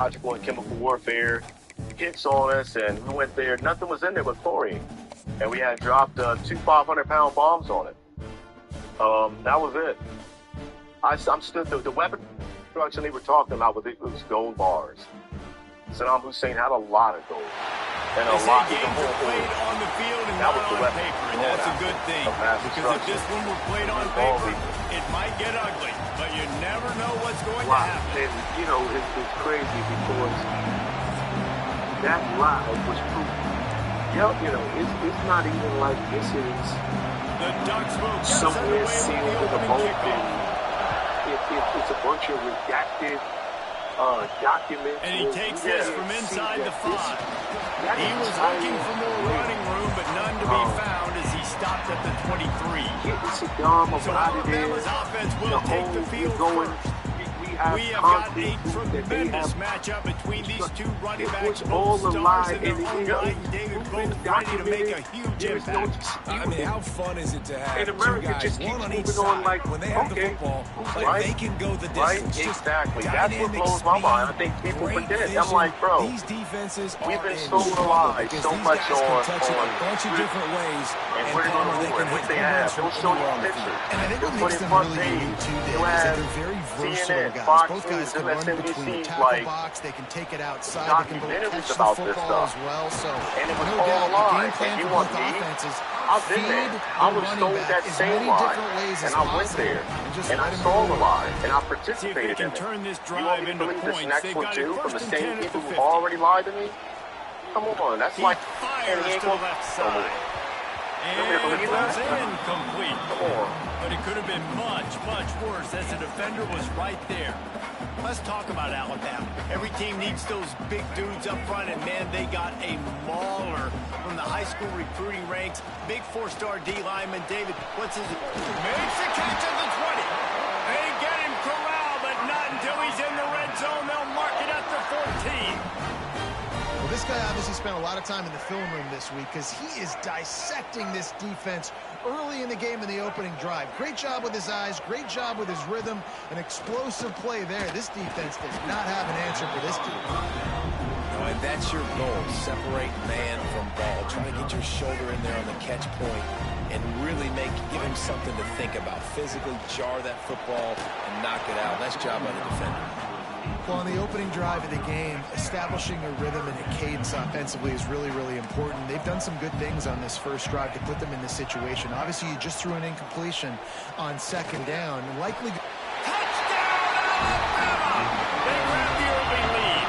biological and chemical warfare hits on us, and we went there. Nothing was in there but chlorine, and we had dropped 2 500-pound bombs on it. That was it. I'm stood the weapon production they were talking about was gold bars. Saddam Hussein had a lot of gold. And a lot of games are played on the field and not on paper, and that's a good thing. Because if this one were played on paper, it might get ugly, but you never know what's going to happen. And, you know, it's crazy because that lie was proven. You know, it's not even like this is somewhere sealed with a bolt, and it's a bunch of redacted documents. And he takes this from inside the 5. He was looking for more running room, but none to be found as he stopped at the 23. Getting Saddam So Alabama's offense will take the field first. We have got a tremendous matchup between these two running backs, both stars in their own right, and David both ready to make a huge impact. I mean, how fun is it to have and two America guys, just one keeps on each moving on side, like, when they have the football, like they can go the distance. Just exactly. That's what dynamic blows my speed, mind. I think people great forget. vision. I'm like, bro, These defenses we've are been in sold a trouble lie because so these much guys can on touch it a bunch of different ways, and and we're going Palmer, to they ruin can what hit they home have. runs from They'll show you anywhere on the pictures. field. And I think what They'll makes put them front really page. unique too, Dave, You'll is that have they're very versatile CNN, guys. Fox Both guys News, can run between the MSNBC, tackle like, box. They can take it outside. They can both documentaries catch the about this football stuff. as well. So And it was no all doubt the lies. game plan And you for want both me? offenses. I've been Feed there. the I was running sold back that as same many lie, different ways and as I went possible, there, just and let I him saw go. the lie, and I See if they participated can in it. turn this You want drive me to into believe this points. next They've one got too, it from first the and same 10 at the people who 50. already lied to me? Come on, that's He like fires to the left side. And throws incomplete. Come on. But it could have been much, much worse as the defender was right there. Let's talk about Alabama. Every team needs those big dudes up front, and man, they got a mauler from the high school recruiting ranks. Big 4-star D lineman, David, what's his... Makes the catch at the 20. They get him corralled, but not until he's in the red zone. They'll mark it at the 14. Well, this guy obviously spent a lot of time in the film room this week because he is dissecting this defense early in the game in the opening drive. Great job with his eyes, great job with his rhythm, an explosive play there. This defense does not have an answer for this team. No, and that's your goal. Separate man from ball. Try to get your shoulder in there on the catch point and really give him something to think about. Physically jar that football and knock it out. Nice job by the defender. Well, on the opening drive of the game, establishing a rhythm and a cadence offensively is really, really important. They've done some good things on this first drive to put them in this situation. Obviously, you just threw an incompletion on second down. Likely... Touchdown, Alabama! They grab the early lead.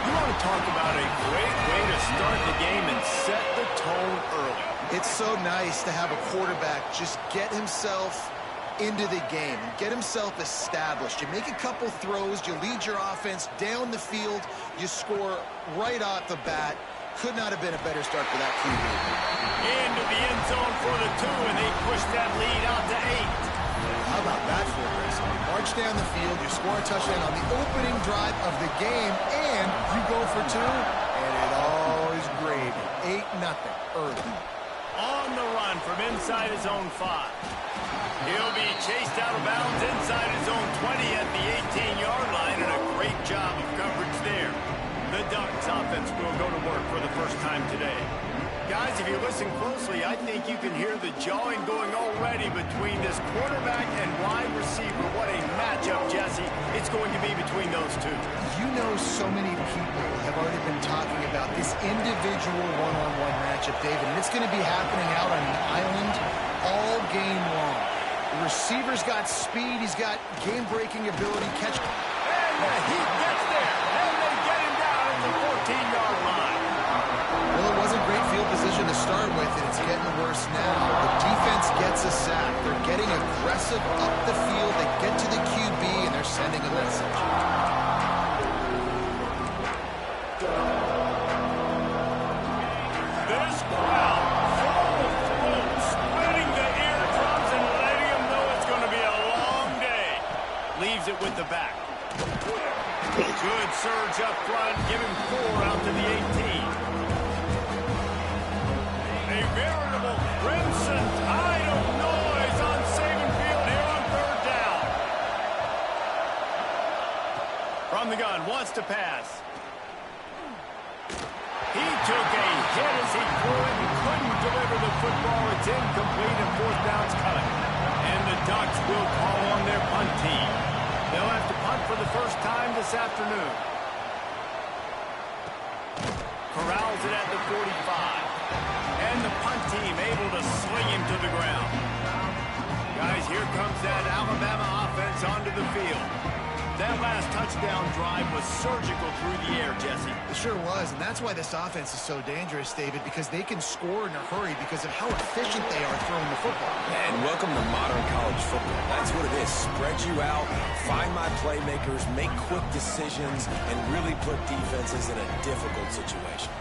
You want to talk about a great way to start the game and set the tone early. It's so nice to have a quarterback just get himself into the game and get himself established. You make a couple throws, you lead your offense down the field, you score right off the bat. Could not have been a better start for that QB. Into the end zone for the 2, and they push that lead out to 8. How about that for a race? You march down the field, you score a touchdown on the opening drive of the game, and you go for 2, and it all is gravy. 8-0 early. On the run from inside his own 5. He'll be chased out of bounds inside his own 20 at the 18-yard line, and a great job of coverage there. The Ducks offense will go to work for the first time today. Guys, if you listen closely, I think you can hear the jawing going already between this quarterback and wide receiver. What a matchup, Jesse, it's going to be between those two. You know, so many people have already been talking about this individual one-on-one matchup, David, and it's going to be happening out on the island all game long. The receiver's got speed, he's got game-breaking ability, catch. And he gets there, and they get him down at the 14-yard line. Well, it wasn't great field position to start with, and it's getting worse now. The defense gets a sack. They're getting aggressive up the field. They get to the QB, and they're sending a message. This crowd full of throats, spreading the eardrums and letting them know it's going to be a long day. Leaves it with the back. Good surge up front, give him 4 out to the 18. A veritable crimson tide of noise on Saban Field here on 3rd down. From the gun, wants to pass. He took a hit as he threw it and couldn't deliver the football. It's incomplete and fourth down's coming. And the Ducks will call on their punt team. They'll have to punt for the first time this afternoon. Corrals it at the 45. And the punt team able to sling him to the ground. Guys, here comes that Alabama offense onto the field. That last touchdown drive was surgical through the air, Jesse. It sure was, and that's why this offense is so dangerous, David, because they can score in a hurry because of how efficient they are throwing the football. And welcome to modern college football. That's what it is. Spread you out, find my playmakers, make quick decisions, and really put defenses in a difficult situation.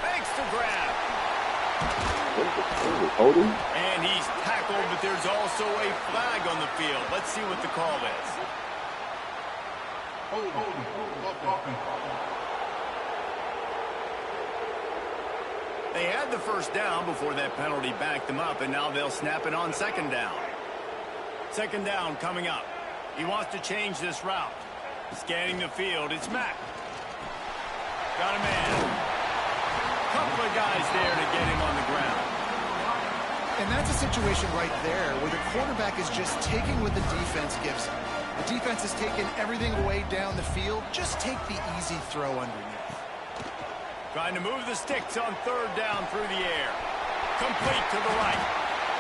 Thanks to grab. Holding? And he's tackled, but there's also a flag on the field. Let's see what the call is. They had the first down before that penalty backed them up, and now they'll snap it on second down. Second down coming up. He wants to change this route. Scanning the field, it's Mack. Got a man. Couple of guys there to get him on the ground. And that's a situation right there where the quarterback is just taking what the defense gives him. The defense has taken everything away down the field. Just take the easy throw underneath. Trying to move the sticks on third down through the air. Complete to the right.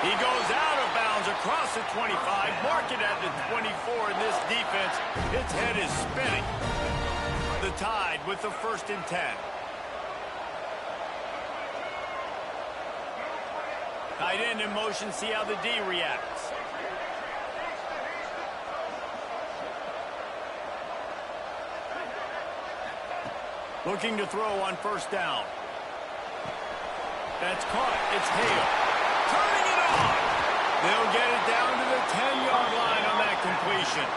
He goes out of bounds across the 25. Mark it at the 24 in this defense. Its head is spinning. The Tide with the 1st and 10. Tight end in motion, see how the D reacts. Looking to throw on first down. That's caught. It's Hale. Turning it on. They'll get it down to the 10-yard line on that completion.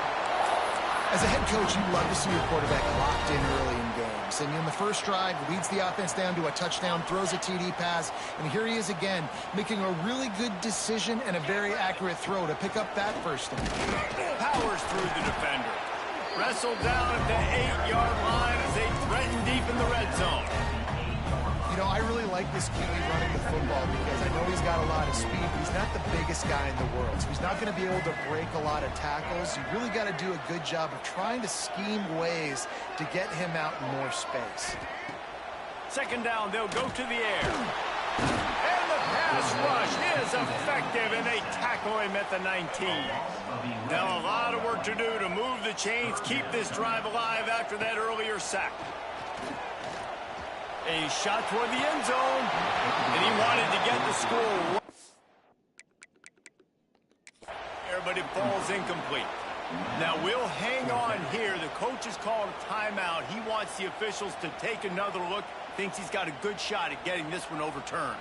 As a head coach, you love to see your quarterback locked in early in games. And in the first drive, leads the offense down to a touchdown, throws a TD pass, and here he is again, making a really good decision and a very accurate throw to pick up that first down. Powers through the defender. Wrestled down at the 8-yard line as they threaten deep in the red zone. You know, I really like this QB running the football because I know he's got a lot of speed, but he's not the biggest guy in the world. So he's not going to be able to break a lot of tackles. You really got to do a good job of trying to scheme ways to get him out in more space. Second down, they'll go to the air. And the pass rush is effective, and they tackle him at the 19. Now a lot of work to do to move the chains, keep this drive alive after that earlier sack. A shot toward the end zone, and he wanted to get the score. But it falls incomplete. Now we'll hang on here. The coach has called a timeout. He wants the officials to take another look. Thinks he's got a good shot at getting this one overturned.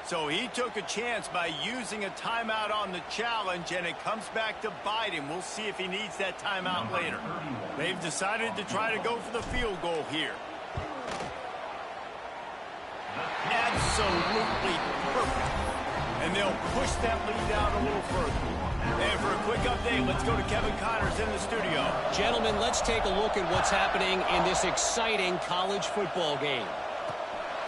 So he took a chance by using a timeout on the challenge, and it comes back to bite him. We'll see if he needs that timeout later. They've decided to try to go for the field goal here. Absolutely perfect. And they'll push that lead out a little further. And for a quick update, let's go to Kevin Connors in the studio. Gentlemen, let's take a look at what's happening in this exciting college football game.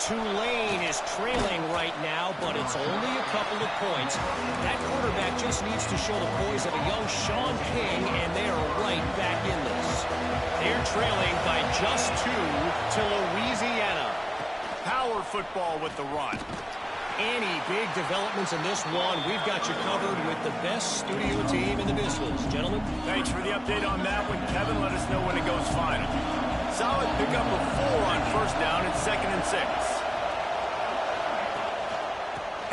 Tulane is trailing right now, but it's only a couple of points. That quarterback just needs to show the poise of a young Sean King, and they are right back in this. They're trailing by just 2 to Louisiana. Power football with the run. Any big developments in this one, we've got you covered with the best studio team in the business. Gentlemen. Thanks for the update on that one, Kevin. Let us know when it goes final. Solid pickup of 4 on first down and 2nd and 6.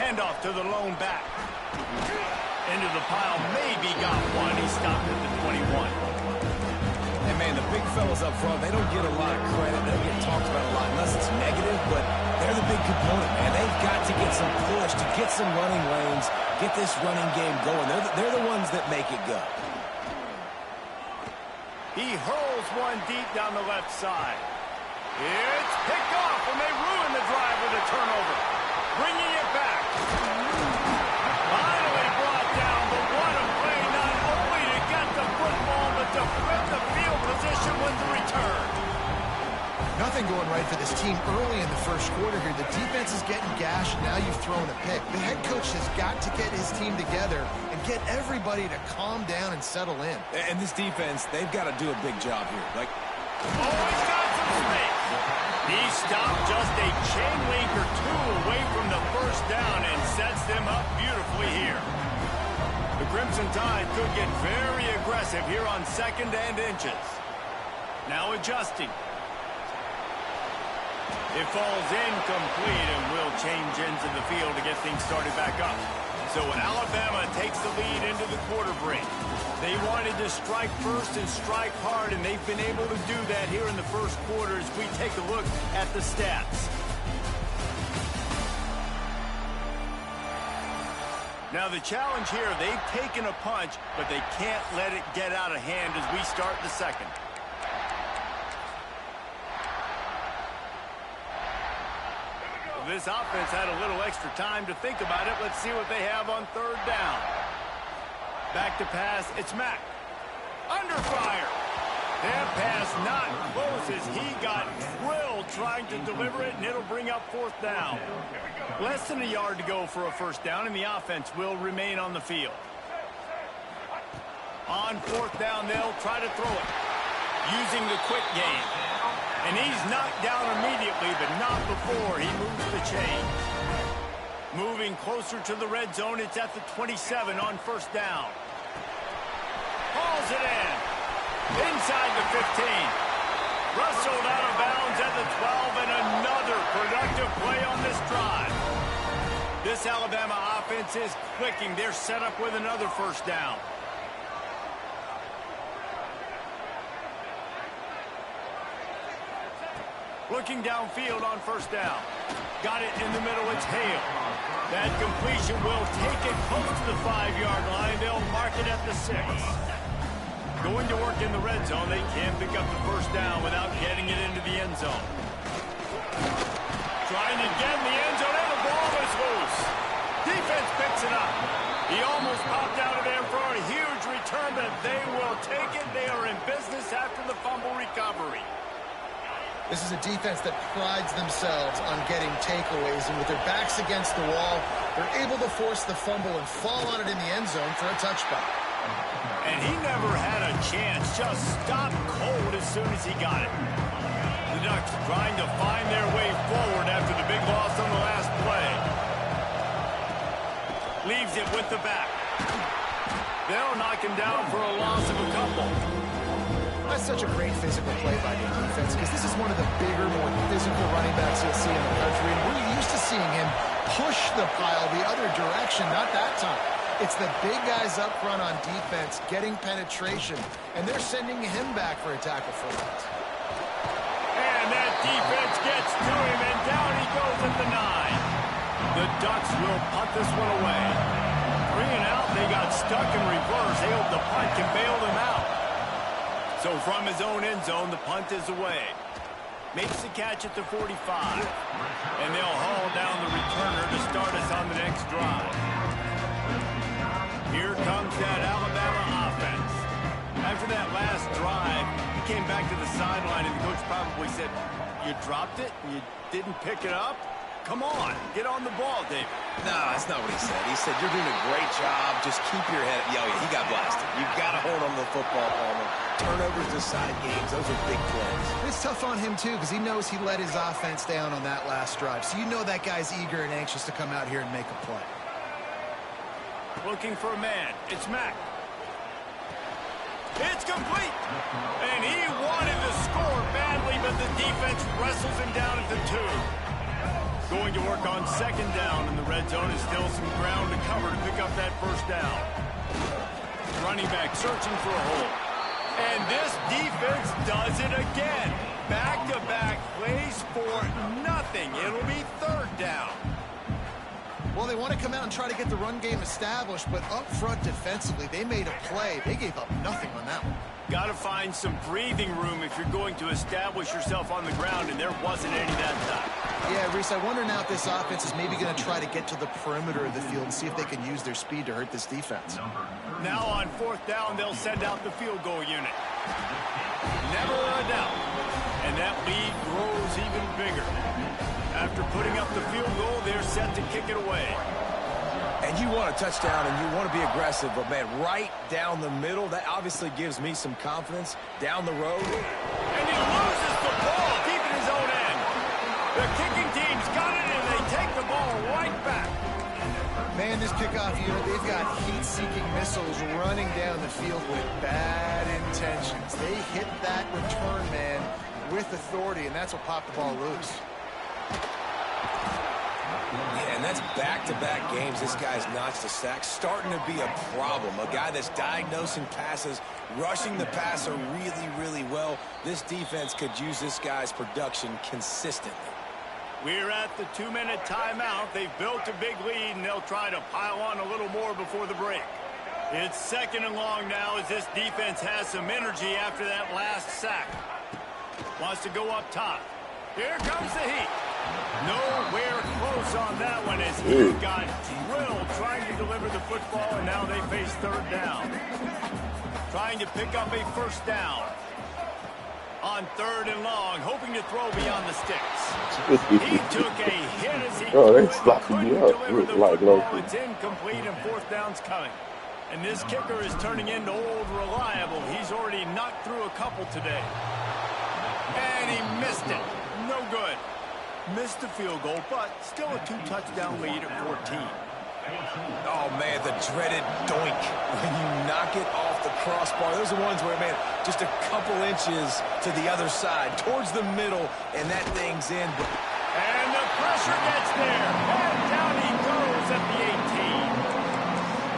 Handoff to the lone back. Into the pile, maybe got one. He stopped at the 21. And man, the big fellas up front, they don't get a lot of credit. They don't get talked about a lot unless it's negative, but they're the big component, man. They've got to get some push, to get some running lanes, get this running game going. They're the ones that make it go. He hurls one deep down the left side. It's picked off, and they ruin the drive with a turnover. Bringing it back. Finally brought down, but what a play, not only to get the football, but to flip the field position with the return. Nothing going right for this team early in the first quarter here. The defense is getting gashed, and now you've thrown a pick. The head coach has got to get his team together and get everybody to calm down and settle in. And this defense, they've got to do a big job here. Always got some space. He stopped just a chain link or two away from the first down and sets them up beautifully here. The Crimson Tide could get very aggressive here on 2nd and inches. Now adjusting. It falls incomplete and will change ends of the field to get things started back up. So Alabama takes the lead into the quarter break. They wanted to strike first and strike hard, and they've been able to do that here in the first quarter as we take a look at the stats. Now the challenge here, they've taken a punch, but they can't let it get out of hand as we start the second. This offense had a little extra time to think about it. Let's see what they have on 3rd down. Back to pass, it's Mack. Under fire. That pass not close as he got drilled trying to deliver it, and it'll bring up 4th down. Less than a yard to go for a first down, and the offense will remain on the field. On 4th down, they'll try to throw it using the quick game. And he's knocked down immediately, but not before he moves the chain. Moving closer to the red zone, it's at the 27 on 1st down. Hauls it in. Inside the 15. Rustled out of bounds at the 12, and another productive play on this drive. This Alabama offense is clicking. They're set up with another first down. Looking downfield on 1st down. Got it in the middle, it's Hale. That completion will take it close to the 5-yard line. They'll mark it at the 6. Going to work in the red zone. They can't pick up the first down without getting it into the end zone. Trying to get in the end zone, and the ball is loose. Defense picks it up. He almost popped out of there for a huge return, but they will take it. They are in business after the fumble recovery. This is a defense that prides themselves on getting takeaways, and with their backs against the wall, they're able to force the fumble and fall on it in the end zone for a touchback. And he never had a chance, just stopped cold as soon as he got it. The Ducks trying to find their way forward after the big loss on the last play. Leaves it with the back. They'll knock him down for a loss of a couple. That's such a great physical play by the defense, because this is one of the bigger, more physical running backs you'll see in the country, and we're used to seeing him push the pile the other direction. Not that time. It's the big guys up front on defense getting penetration, and they're sending him back for a tackle for loss. And that defense gets to him, and down he goes at the 9. The Ducks will punt this one away. 3 and out, they got stuck in reverse. They hope the punt can bail them out. So from his own end zone, the punt is away. Makes the catch at the 45. And they'll haul down the returner to start us on the next drive. Here comes that Alabama offense. After that last drive, he came back to the sideline, and the coach probably said, "You dropped it? You didn't pick it up? Come on, get on the ball, David." No, that's not what he said. He said, "You're doing a great job. Just keep your head up." Yeah, he got blasted. You've got to hold on to the football, Palmer. Turnovers decide games. Those are big plays. It's tough on him, too, because he knows he let his offense down on that last drive. So you know that guy's eager and anxious to come out here and make a play. Looking for a man. It's Mack. It's complete. And he wanted to score badly, but the defense wrestles him down at the 2. Going to work on 2nd down in the red zone. Is still some ground to cover to pick up that first down. Running back searching for a hole. And this defense does it again. Back-to-back plays for nothing. It'll be 3rd down. Well, they want to come out and try to get the run game established, but up front defensively, they made a play. They gave up nothing on that one. Got to find some breathing room if you're going to establish yourself on the ground, and there wasn't any that time. Yeah, Reese, I wonder now if this offense is maybe going to try to get to the perimeter of the field and see if they can use their speed to hurt this defense. Now on 4th down, they'll send out the field goal unit. Never a doubt. And that lead grows even bigger. After putting up the field goal, they're set to kick it away. And you want a touchdown and you want to be aggressive, but, man, right down the middle, that obviously gives me some confidence down the road. And he loses the ball deep in his own end. The kicking team's got it, and they take the ball right back. Man, this kickoff unit, they've got heat-seeking missiles running down the field with bad intentions. They hit that return man with authority, and that's what popped the ball loose. Yeah, and that's back-to-back games. This guy's notched a sack, starting to be a problem. A guy that's diagnosing passes, rushing the passer really, really well. This defense could use this guy's production consistently. We're at the 2-minute timeout. They've built a big lead, and they'll try to pile on a little more before the break. It's 2nd and long now as this defense has some energy after that last sack. Wants to go up top. Here comes the heat. Nowhere close on that one as he got drilled trying to deliver the football, and now they face 3rd down. Trying to pick up a 1st down. On 3rd and long, hoping to throw beyond the sticks. He took a hit as he couldn't deliver the football. It's incomplete, and 4th down's coming. And this kicker is turning into old reliable. He's already knocked through a couple today. And he missed it. No good. Missed the field goal, but still a 2-touchdown lead at 14. Oh, man, the dreaded doink when you knock it off the crossbar. Those are ones where, man, just a couple inches to the other side, towards the middle, and that thing's in. And the pressure gets there. And down he goes at the 18.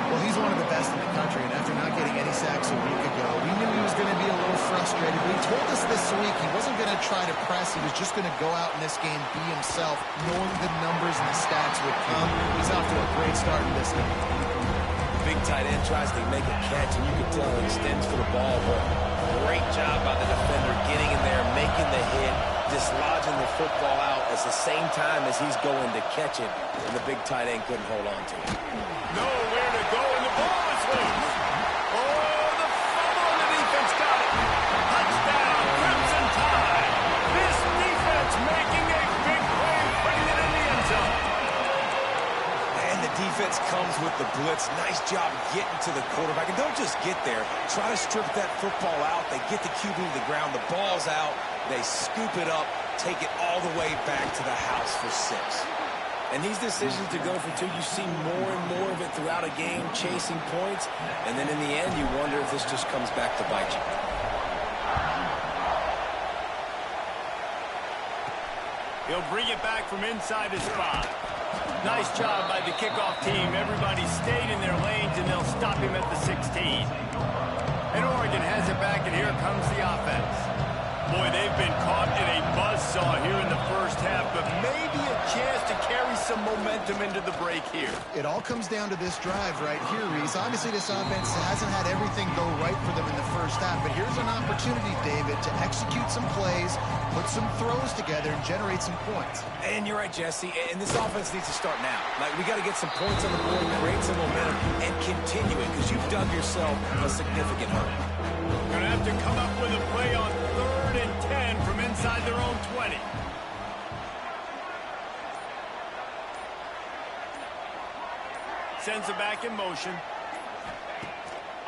Well, he's one of the best in the country, and after not getting any sacks a week ago, we knew he was going to be a little frustrated. But he told us this week he wasn't going to try to press. He was just going to go out in this game, be himself, knowing the numbers and the stats would come. He's off to a great start in this game. Big tight end tries to make a catch, and you can tell he extends for the ball, but great job by the defender getting in there, making the hit, dislodging the football out at the same time as he's going to catch it, and the big tight end couldn't hold on to it. Nowhere to go, and the ball is loose. Oh, the fumble, and the defense got it. Touchdown, Crimson Tide. This defense making a big play, putting it in the end zone. And the defense comes with the blitz. Nice job getting to the quarterback. And don't just get there. Try to strip that football out. They get the QB to the ground. The ball's out. They scoop it up, take it all the way back to the house for 6. And these decisions to go for 2, you see more and more of it throughout a game, chasing points. And then in the end, you wonder if this just comes back to bite you. He'll bring it back from inside his 5. Nice job by the kickoff team. Everybody stayed in their lanes, and they'll stop him at the 16. And Oregon has it back, and here comes the offense. Boy, they've been caught in a buzzsaw here in the first half, but maybe a chance to carry some momentum into the break here. It all comes down to this drive right here, Reese. Obviously, this offense hasn't had everything go right for them in the first half, but here's an opportunity, David, to execute some plays, put some throws together, and generate some points. And you're right, Jesse, and this offense needs to start now. Like, we got to get some points on the board, create some momentum, and continue it, because you've dug yourself a significant hole. Gonna have to come up with a play on 3rd and 10 from inside their own 20. Sends it back in motion.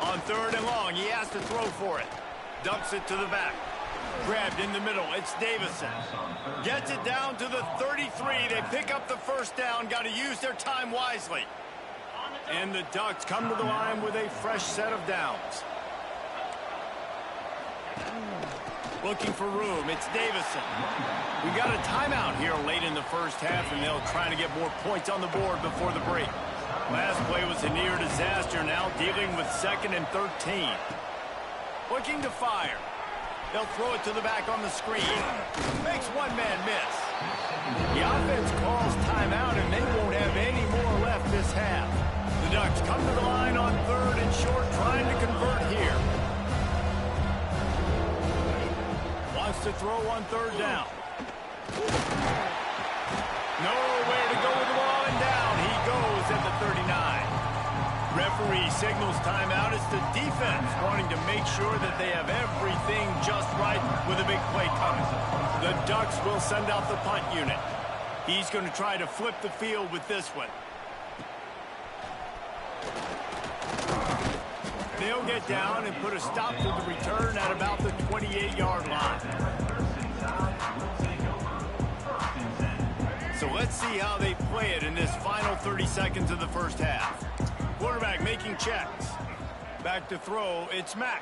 On 3rd and long, he has to throw for it. Dumps it to the back. Grabbed in the middle. It's Davison. Gets it down to the 33. They pick up the 1st down. Got to use their time wisely. And the Ducks come to the line with a fresh set of downs. Looking for room. It's Davison. We got a timeout here late in the first half, and they'll try to get more points on the board before the break. Last play was a near disaster. Now dealing with 2nd and 13. Looking to fire. They'll throw it to the back on the screen. Makes one man miss. The offense calls timeout, and they won't have any more left this half. The Ducks come to the line on 3rd and short, trying to convert here. to throw on third down. Nowhere to go with the ball, and down he goes at the 39. Referee signals timeout. It's the defense wanting to make sure that they have everything just right with a big play coming. The Ducks will send out the punt unit. He's going to try to flip the field with this one. They'll get down and put a stop to the return at about the 28-yard line. So let's see how they play it in this final 30 seconds of the first half. Quarterback making checks. Back to throw, it's Mack.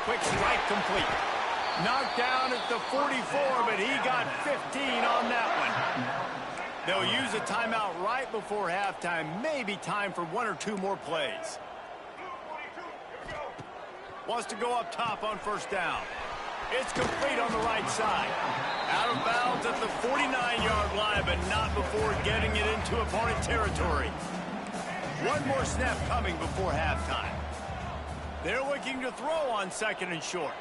Quick strike complete. Knocked down at the 44, but he got 15 on that one. They'll use a timeout right before halftime. Maybe time for one or two more plays. Wants to go up top on first down. It's complete on the right side. Out of bounds at the 49-yard line, but not before getting it into opponent territory. One more snap coming before halftime. They're looking to throw on second and short.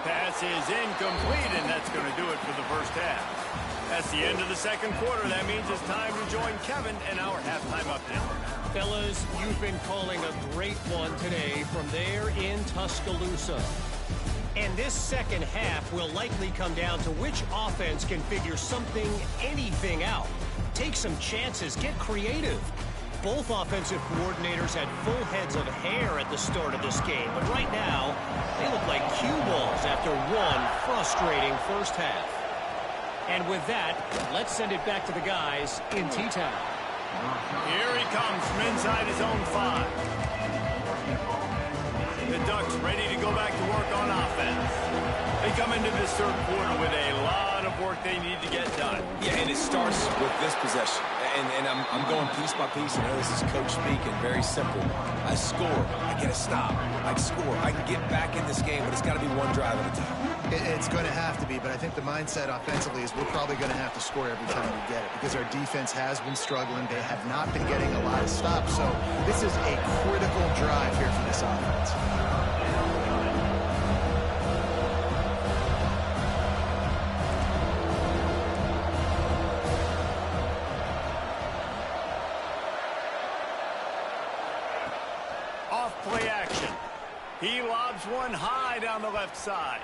Pass is incomplete, and that's going to do it for the first half. That's the end of the second quarter. That means it's time to join Kevin and our halftime update. Fellas, you've been calling a great one today from there in Tuscaloosa. And this second half will likely come down to which offense can figure something, anything out. Take some chances, get creative. Both offensive coordinators had full heads of hair at the start of this game, but right now, they look like cue balls after one frustrating first half. And with that, let's send it back to the guys in T-Town. Here he comes from inside his own 5. The Ducks ready to go back to work on offense. They come into this third quarter with a lot of work they need to get done. Yeah, and it starts with this possession. And I'm going piece by piece. I know this is coach speaking, very simple. I score, I get a stop, I score. I can get back in this game, but it's got to be one drive at a time. It's going to have to be, but I think the mindset offensively is we're probably going to have to score every time we get it because our defense has been struggling. They have not been getting a lot of stops, so this is a critical drive here for this offense. Play action. He lobs one high down the left side.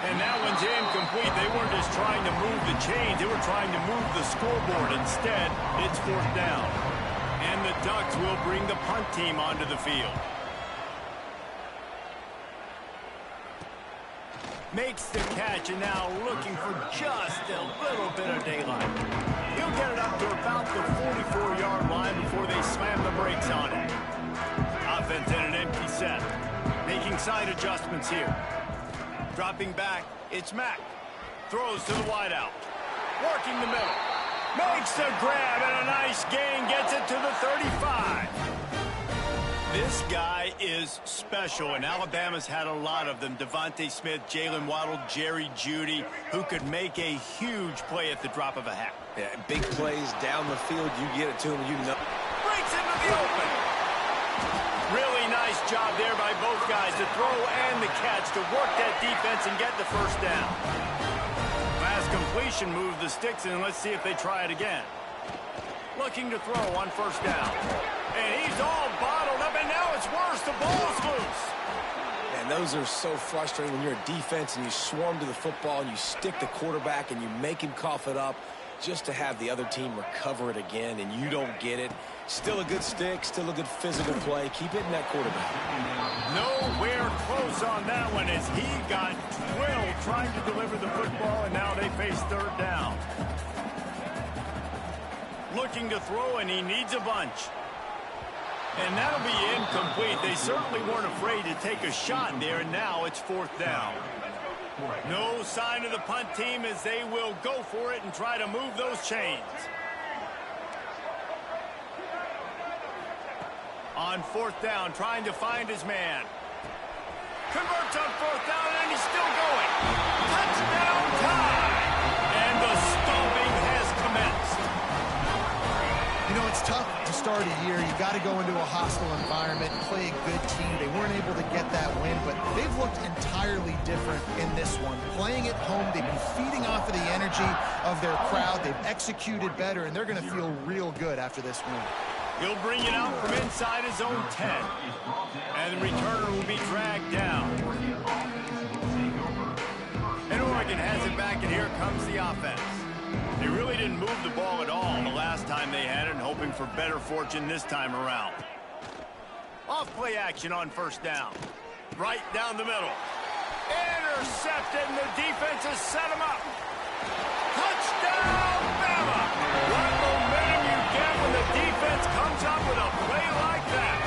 And that one's incomplete. They weren't just trying to move the chains. They were trying to move the scoreboard. Instead, it's fourth down. And the Ducks will bring the punt team onto the field. Makes the catch and now looking for just a little bit of daylight. He'll get it up to about the 44-yard line before they slam the brakes on it. Offense in an empty set. Making side adjustments here. Dropping back, it's Mack. Throws to the wideout. Working the middle. Makes the grab and a nice gain. Gets it to the 35. This guy is special, and Alabama's had a lot of them. Devontae Smith, Jalen Waddle, Jerry Jeudy, who could make a huge play at the drop of a hat. Yeah, big plays down the field. You get it to him, you know. Breaks into the open. Really nice job there by both guys, the throw and the catch, to work that defense and get the first down. Last completion moved the sticks, and let's see if they try it again. Looking to throw on first down. And he's all bottled up, and now it's worse. The ball's loose. And those are so frustrating when you're a defense and you swarm to the football and you stick the quarterback and you make him cough it up just to have the other team recover it again, and you don't get it. Still a good stick, still a good physical play. Keep hitting that quarterback. Nowhere close on that one as he got drilled trying to deliver the football, and now they face third down. Looking to throw, and he needs a bunch. And that'll be incomplete. They certainly weren't afraid to take a shot there, and now it's fourth down. No sign of the punt team as they will go for it and try to move those chains. On fourth down, trying to find his man. Converts on fourth down, and he's still going. Touchdown time! And the stomping has commenced. You know, it's tough to start a year, you got to go into a hostile environment, play a good team. They weren't able to get that win, but they've looked entirely different in this one. Playing at home, they've been feeding off of the energy of their crowd. They've executed better, and they're going to feel real good after this win. He'll bring it out from inside his own 10. And the returner will be dragged down. And Oregon has it back, and here comes the offense. They really didn't move the ball at all the last time they had it, and hoping for better fortune this time around. Off play action on first down. Right down the middle. Intercepted, and the defense has set him up. Touchdown, Bama! What momentum you get when the defense comes up with a play like that.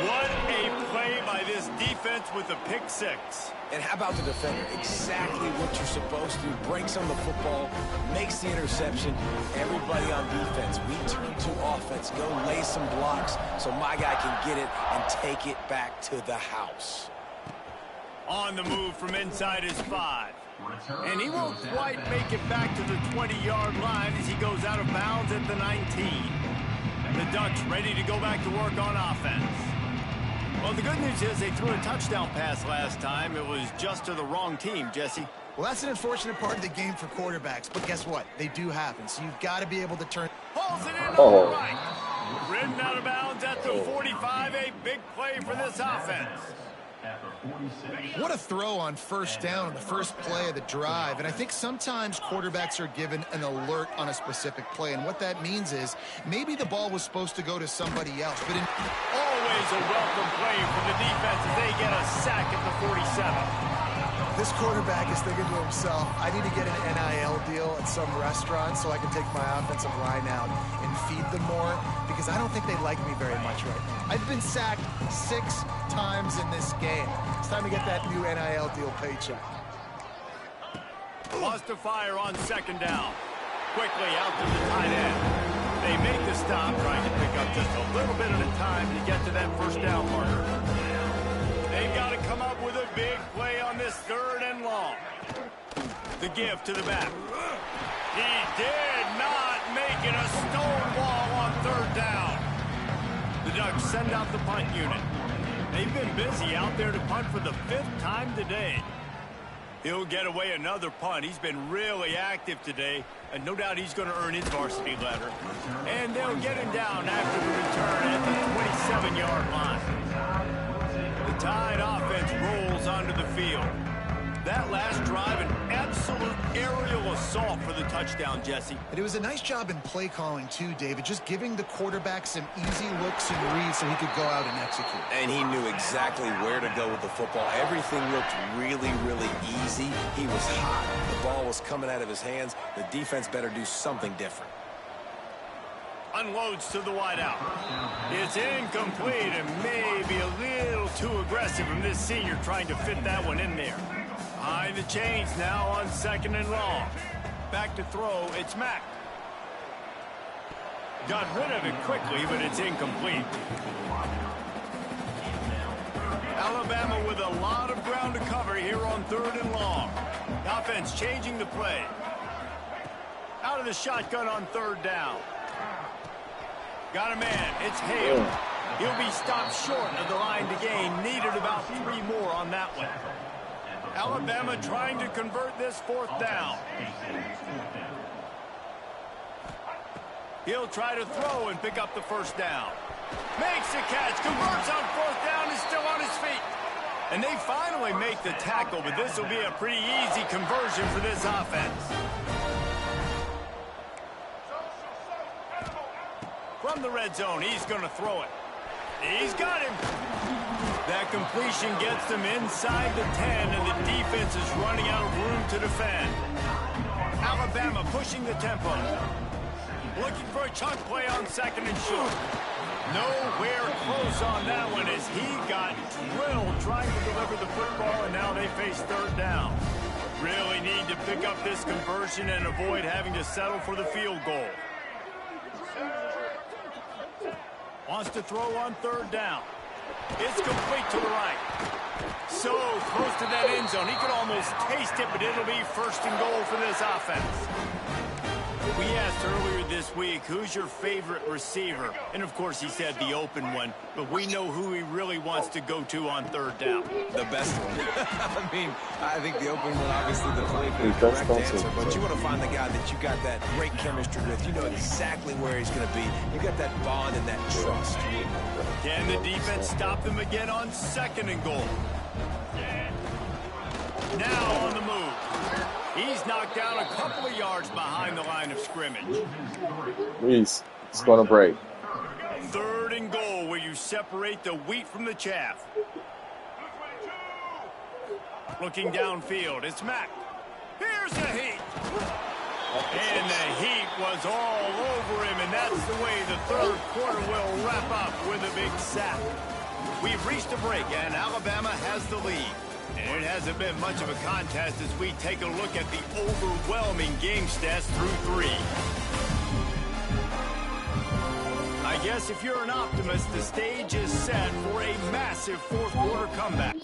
What a play by this defense with a pick six. And how about the defender? Exactly what you're supposed to. Breaks on the football, makes the interception. Everybody on defense, we turn to offense. Go lay some blocks so my guy can get it and take it back to the house. On the move from inside his 5. And he won't quite make it back to the 20-yard line as he goes out of bounds at the 19. The Ducks ready to go back to work on offense. Well, the good news is they threw a touchdown pass last time. It was just to the wrong team, Jesse. Well, that's an unfortunate part of the game for quarterbacks, but guess what? They do happen, so you've got to be able to turn. Pulls it in on the right. Ridden out of bounds at the 45. A big play for this offense. What a throw on first down on the first play of the drive. And I think sometimes quarterbacks are given an alert on a specific play. And what that means is maybe the ball was supposed to go to somebody else. But always a welcome play from the defense as they get a sack at the 47. This quarterback is thinking to himself, I need to get an NIL deal at some restaurant so I can take my offensive line out and feed them more, because I don't think they like me very much right now. I've been sacked 6 times in this game. It's time to get that new NIL deal paycheck. Lost to fire on second down. Quickly out to the tight end. They make the stop, trying to pick up just a little bit at a time to get to that first down marker. They've got to come up with a big play on this 3rd and long. The give to the back. He did not make it a stone wall on 3rd down. The Ducks send out the punt unit. They've been busy out there to punt for the 5th time today. He'll get away another punt. He's been really active today, and no doubt he's going to earn his varsity letter. And they'll get him down after the return at the 27-yard line. The Tide offense rolls onto the field. That last drive, an absolute aerial assault for the touchdown, Jesse. And it was a nice job in play calling, too, David, just giving the quarterback some easy looks and reads so he could go out and execute. And he knew exactly where to go with the football. Everything looked really, really easy. He was hot. The ball was coming out of his hands. The defense better do something different. Unloads to the wideout. It's incomplete and maybe a little too aggressive from this senior trying to fit that one in there. Behind the chains now on 2nd and long. Back to throw, it's Mack. Got rid of it quickly, but it's incomplete. Alabama with a lot of ground to cover here on 3rd and long. The offense changing the play. Out of the shotgun on 3rd down. Got a man. It's Hale. He'll be stopped short of the line to gain. Needed about 3 more on that one. Alabama trying to convert this 4th down. He'll try to throw and pick up the first down. Makes a catch. Converts on 4th down. Is still on his feet. And they finally make the tackle, but this will be a pretty easy conversion for this offense. From the red zone, he's going to throw it. He's got him. That completion gets them inside the 10, and the defense is running out of room to defend. Alabama pushing the tempo. Looking for a chunk play on 2nd and short. Nowhere close on that one as he got drilled trying to deliver the football, and now they face 3rd down. Really need to pick up this conversion and avoid having to settle for the field goal. Wants to throw on 3rd down. It's complete to the right. So close to that end zone. He could almost taste it, but it'll be 1st and goal for this offense. We asked earlier this week, who's your favorite receiver? And, of course, he said the open one. But we know who he really wants to go to on third down. The best one. I mean, I think the open one, obviously, the correct answer. But you want to find the guy that you got that great chemistry with. You know exactly where he's going to be. You got that bond and that trust. Can the defense stop them again on 2nd and goal? Now on the move. He's knocked down a couple of yards behind the line of scrimmage. Reese, it's going to break. 3rd and goal, where you separate the wheat from the chaff. Looking downfield, it's Mack. Here's the heat. And the heat was all over him, and that's the way the 3rd quarter will wrap up with a big sack. We've reached a break, and Alabama has the lead. And it hasn't been much of a contest as we take a look at the overwhelming game stats through 3. I guess if you're an optimist, the stage is set for a massive 4th quarter comeback.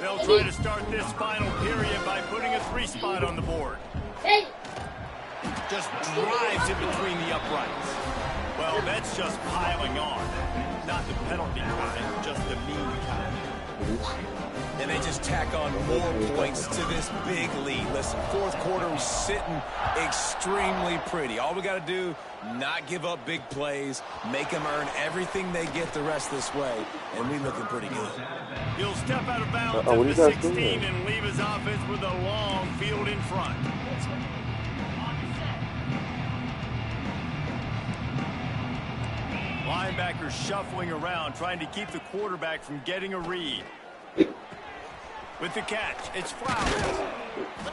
They'll try to start this final period by putting a 3 spot on the board. Just drives it between the uprights. Well, that's just piling on. Not the penalty kind, just the mean kind. And they just tack on more points to this big lead. Listen, 4th quarter was sitting extremely pretty. All we got to do, not give up big plays, make them earn everything they get the rest this way, and we looking pretty good. He'll step out of bounds at the 16 and leave his offense with a long field in front. Linebackers shuffling around, trying to keep the quarterback from getting a read. With the catch, it's Flowers.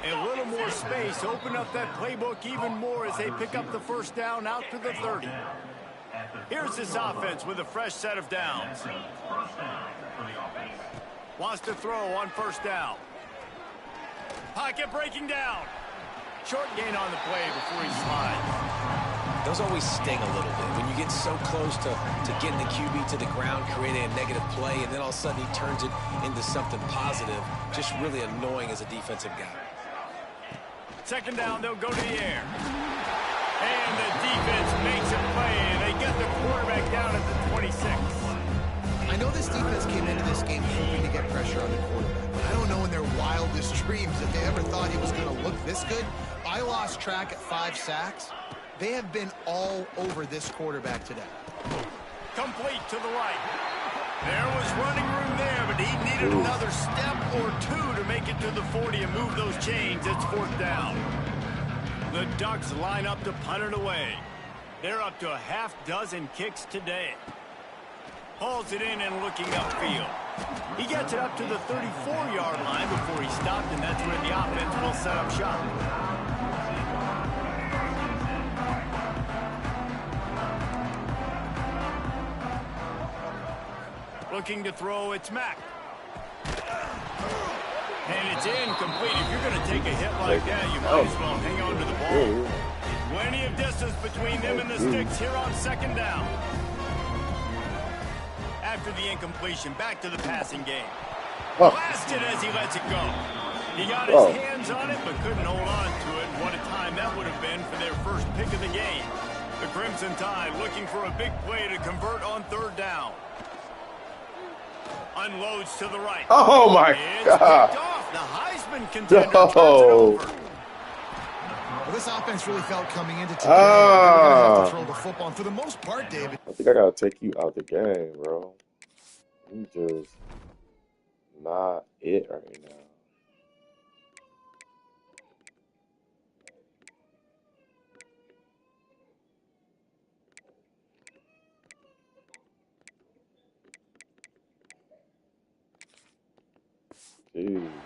A little more space, open up that playbook even more as they pick up the 1st down out to the 30. Here's this offense with a fresh set of downs. Wants to throw on 1st down. Pocket breaking down. Short gain on the play before he slides. Those always sting a little bit when you get so close to getting the QB to the ground, creating a negative play, and then all of a sudden he turns it into something positive. Just really annoying as a defensive guy. 2nd down, they'll go to the air. And the defense makes a play, and they get the quarterback down at the 26. I know this defense came into this game hoping to get pressure on the quarterback, but I don't know in their wildest dreams if they ever thought he was going to look this good. I lost track at 5 sacks. They have been all over this quarterback today. Complete to the right. There was running room there, but he needed another step or 2 to make it to the 40 and move those chains. It's 4th down. The Ducks line up to punt it away. They're up to a half-dozen kicks today. Hauls it in and looking upfield. He gets it up to the 34-yard line before he stopped, and that's where the offense will set up shop. Looking to throw, it's Mack. And it's incomplete. If you're going to take a hit like that, you might as well hang on to the ball. Plenty of distance between them and the sticks here on 2nd down. After the incompletion, back to the passing game. Blasted as he lets it go. He got his hands on it, but couldn't hold on to it. What a time that would have been for their first pick of the game. The Crimson Tide looking for a big play to convert on 3rd down. Unloads to the right. Oh, my God. Picked off. The Heisman contender turns it over. Well, this offense really felt coming into today. They were going to have to throw the football. And for the most part, David. I think I got to take you out the game, bro. You just not it right now.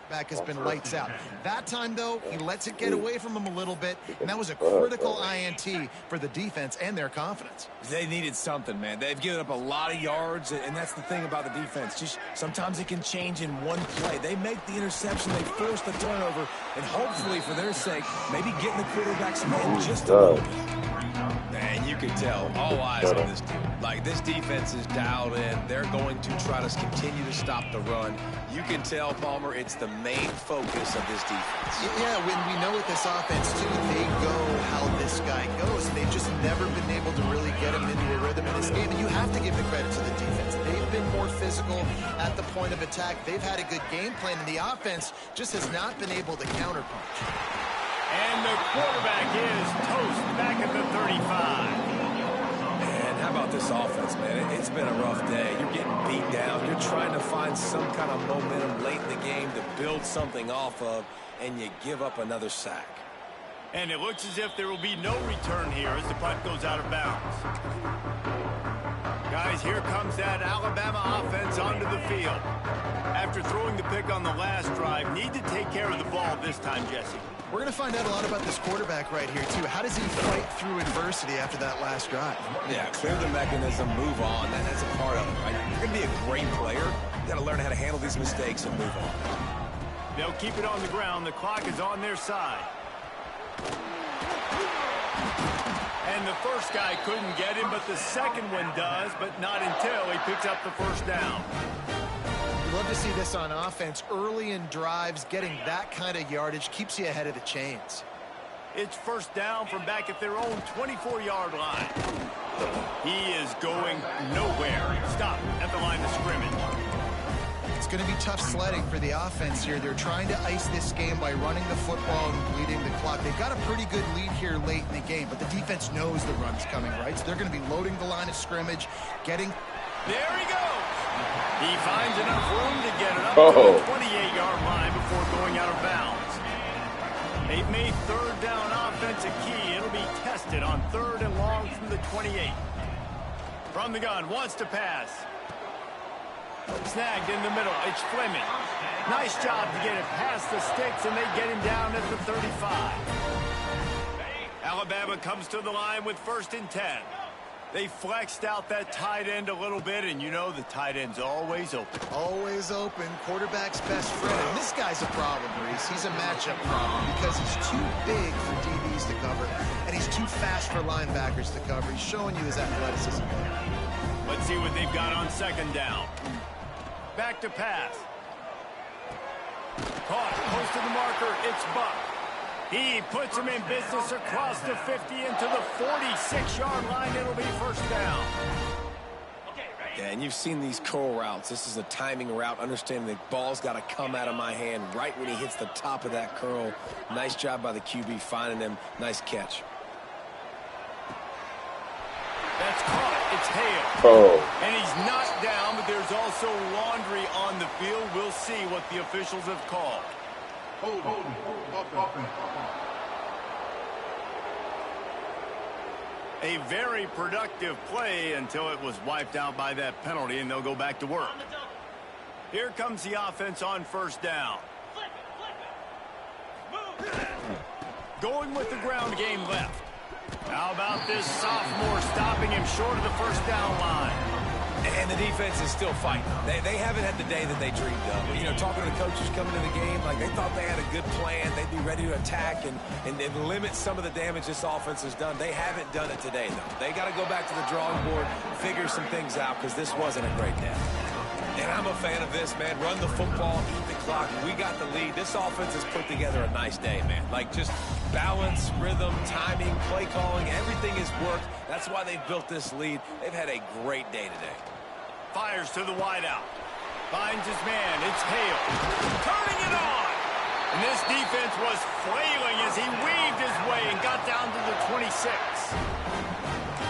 Back has been lights out. That time, though, he lets it get away from him a little bit, and that was a critical INT for the defense and their confidence. They needed something, man. They've given up a lot of yards, and that's the thing about the defense. Just sometimes it can change in one play. They make the interception, they force the turnover, and hopefully, for their sake, maybe getting the quarterback some help just a little bit. And And you can tell all eyes on this team. Like, this defense is dialed in. They're going to try to continue to stop the run. You can tell, Palmer, it's the main focus of this defense. Yeah, when we know with this offense, too, they go how this guy goes. They've just never been able to really get him into a rhythm in this game. And you have to give the credit to the defense. They've been more physical at the point of attack. They've had a good game plan, and the offense just has not been able to counterpunch. And the quarterback is toast back at the 35. And how about this offense, man? It's been a rough day. You're getting beat down. You're trying to find some kind of momentum late in the game to build something off of, and you give up another sack. And it looks as if there will be no return here as the punt goes out of bounds. Guys, here comes that Alabama offense onto the field. After throwing the pick on the last drive, need to take care of the ball this time, Jesse. We're going to find out a lot about this quarterback right here, too. How does he fight through adversity after that last drive? Yeah, clear the mechanism, move on. That's a part of it, right? You're going to be a great player. You got to learn how to handle these mistakes and move on. They'll keep it on the ground. The clock is on their side. And the first guy couldn't get him, but the second one does, but not until he picks up the first down. Love to see this on offense. Early in drives, getting that kind of yardage keeps you ahead of the chains. It's first down from back at their own 24-yard line. He is going nowhere. Stop at the line of scrimmage. It's going to be tough sledding for the offense here. They're trying to ice this game by running the football and bleeding the clock. They've got a pretty good lead here late in the game, but the defense knows the run's coming, right? So they're going to be loading the line of scrimmage, getting... There he goes. He finds enough room to get it up to the 28-yard line before going out of bounds. They've made third down offense a key. It'll be tested on 3rd and long from the 28. From the gun, wants to pass. Snagged in the middle. It's Fleming. Nice job to get it past the sticks, and they get him down at the 35. Alabama comes to the line with 1st and 10. They flexed out that tight end a little bit, and you know the tight end's always open. Always open. Quarterback's best friend. And this guy's a problem, Reese. He's a matchup problem because he's too big for DBs to cover, and he's too fast for linebackers to cover. He's showing you his athleticism. Let's see what they've got on 2nd down. Back to pass. Caught close to the marker. It's Buck. He puts him in business across the 50 into the 46-yard line. It'll be 1st down. Yeah, and you've seen these curl routes. This is a timing route. Understanding the ball's got to come out of my hand right when he hits the top of that curl. Nice job by the QB finding him. Nice catch. That's caught. It's Hale. Oh. And he's knocked down, but there's also laundry on the field. We'll see what the officials have called. A very productive play until it was wiped out by that penalty, and they'll go back to work. Here comes the offense on 1st down. Going with the ground game left. How about this sophomore stopping him short of the 1st down line? And the defense is still fighting. They haven't had the day that they dreamed of. You know, talking to the coaches coming into the game, like they thought they had a good plan. They'd be ready to attack and limit some of the damage this offense has done. They haven't done it today, though. They got to go back to the drawing board, figure some things out, because this wasn't a great day. And I'm a fan of this, man. Run the football, eat the clock. We got the lead. This offense has put together a nice day, man. Like, just balance, rhythm, timing, play calling, everything has worked. That's why they've built this lead. They've had a great day today. Fires to the wideout. Finds his man. It's Hale. Turning it on. And this defense was flailing as he weaved his way and got down to the 26.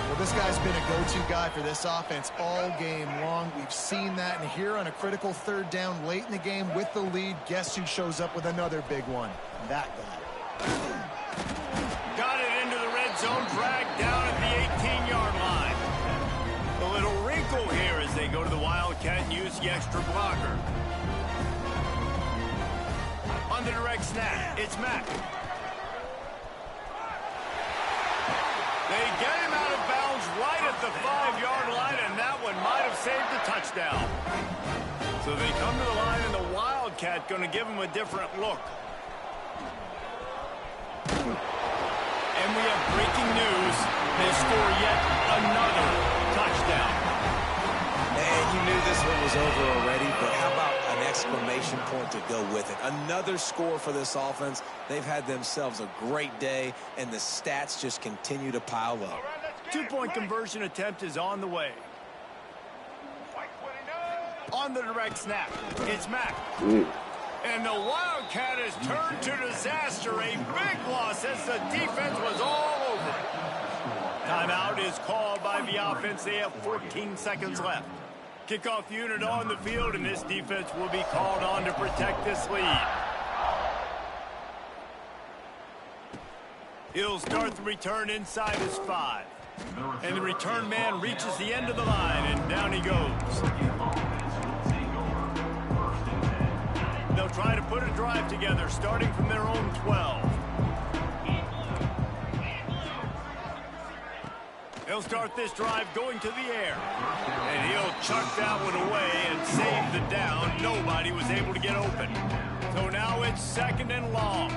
Well, this guy's been a go-to guy for this offense all game long. We've seen that, and here on a critical 3rd down late in the game with the lead, guess who shows up with another big one? That guy. Got it into the red zone, dragged down at the 18-yard line. A little wrinkle here as they go to the Wildcat and use the extra blocker. On the direct snap, it's Mack. They get him out of bounds right at the 5-yard line, and that one might have saved the touchdown. So they come to the line, and the Wildcat going to give him a different look. And we have breaking news. They score yet another touchdown. And you knew this one was over already, but how about an exclamation point to go with it? Another score for this offense. They've had themselves a great day, and the stats just continue to pile up. 2-point conversion attempt is on the way. On the direct snap, it's Mack. And the Wildcat has turned to disaster. A big loss as the defense was all over it. Timeout is called by the offense. They have 14 seconds left. Kickoff unit on the field, and this defense will be called on to protect this lead. He'll start the return inside his 5. And the return man reaches the end of the line, and down he goes. They'll try to put a drive together, starting from their own 12. He'll start this drive going to the air. And he'll chuck that one away and save the down. Nobody was able to get open. So now it's 2nd and long.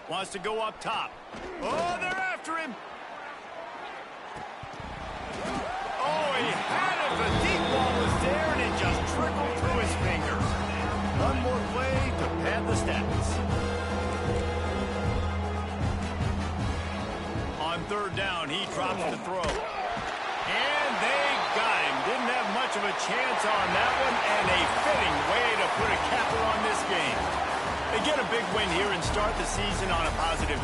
Wants to go up top. Oh, they're after him. Oh, he had it. The deep ball was there, and it just trickled through his fingers. One more play to pad the stats. On 3rd down, he drops the throw. And they got him. Didn't have much of a chance on that one, and a fitting way to put a capper on this game. They get a big win here and start the season on a positive note.